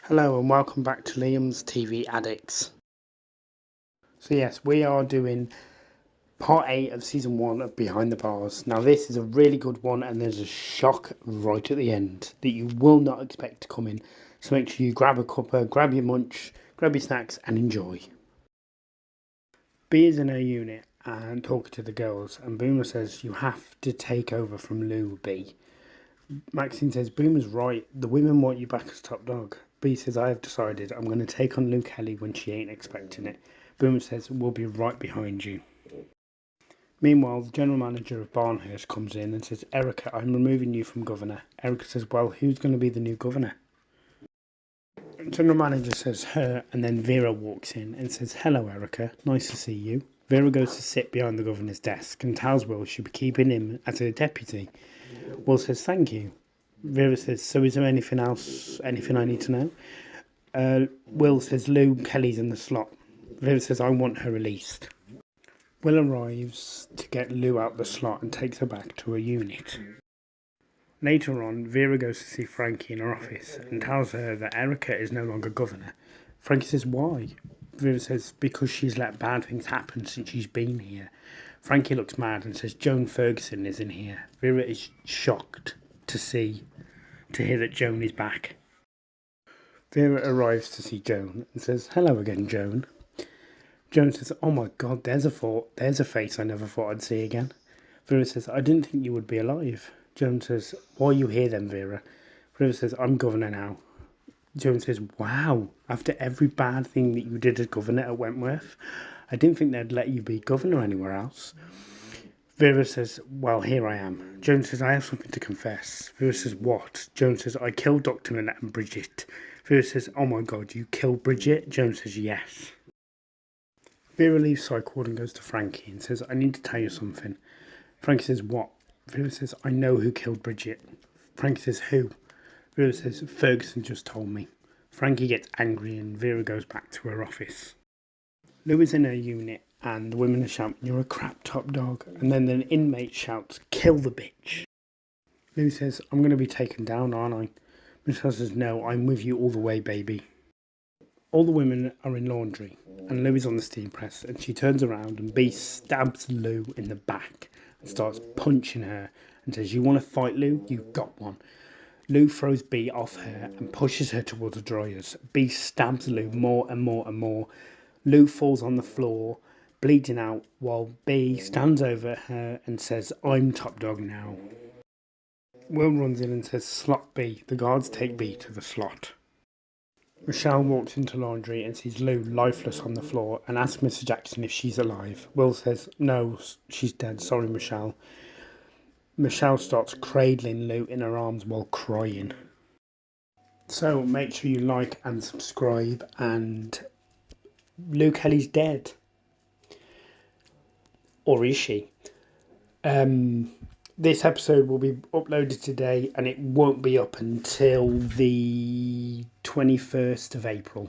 Hello and welcome back to Liam's TV Addicts. So yes, we are doing part 8 of season 1 of Behind the Bars. Now this is a really good one and there's a shock right at the end that you will not expect to come in. So make sure you grab a cuppa, grab your munch, grab your snacks and enjoy. B is in her unit and talking to the girls and Boomer says you have to take over from Lou, B. Maxine says Boomer's right, the women want you back as top dog. B says I have decided I'm going to take on Lou Kelly when she ain't expecting it. Boomer says we'll be right behind you. Meanwhile, the general manager of Barnhurst comes in and says, Erica, I'm removing you from governor. Erica says, well, who's going to be the new governor? General manager says her, and then Vera walks in and says, hello, Erica, nice to see you. Vera goes to sit behind the governor's desk and tells Will she'll be keeping him as a deputy. Will says, thank you. Vera says, so is there anything else, anything I need to know? Will says, Lou Kelly's in the slot. Vera says, I want her released. Will arrives to get Lou out the slot and takes her back to her unit. Later on, Vera goes to see Frankie in her office and tells her that Erica is no longer governor. Frankie says, why? Vera says, because she's let bad things happen since she's been here. Frankie looks mad and says, Joan Ferguson is in here. Vera is shocked to hear that Joan is back. Vera arrives to see Joan and says, hello again, Joan. Joan says, oh my god, there's a face I never thought I'd see again. Vera says, I didn't think you would be alive. Joan says, why are you here then, Vera? Vera says, I'm governor now. Joan says, wow, after every bad thing that you did as governor at Wentworth, I didn't think they'd let you be governor anywhere else. Vera says, well, here I am. Joan says, I have something to confess. Vera says, what? Joan says, I killed Dr. Nanette and Bridget. Vera says, oh my god, you killed Bridget? Joan says, yes. Vera leaves Psych Ward and goes to Frankie and says, I need to tell you something. Frankie says, what? Vera says, I know who killed Bridget. Frankie says, who? Vera says, Ferguson just told me. Frankie gets angry and Vera goes back to her office. Lou is in her unit and the women are shouting, you're a crap top dog. And then an inmate shouts, kill the bitch. Lou says, I'm going to be taken down, aren't I? Michelle says, no, I'm with you all the way, baby. All the women are in laundry and Lou is on the steam press and she turns around and B stabs Lou in the back and starts punching her and says, you want to fight, Lou? You got one. Lou throws B off her and pushes her towards the dryers. B stabs Lou more and more and more. Lou falls on the floor, bleeding out, while B stands over her and says, I'm top dog now. Will runs in and says, slot B. The guards take B to the slot. Michelle walks into laundry and sees Lou lifeless on the floor and asks Mr. Jackson if she's alive. Will says, no, she's dead, sorry Michelle. Michelle starts cradling Lou in her arms while crying. So make sure you like and subscribe, and Lou Kelly's dead. Or is she? This episode will be uploaded today and it won't be up until the 21st of April.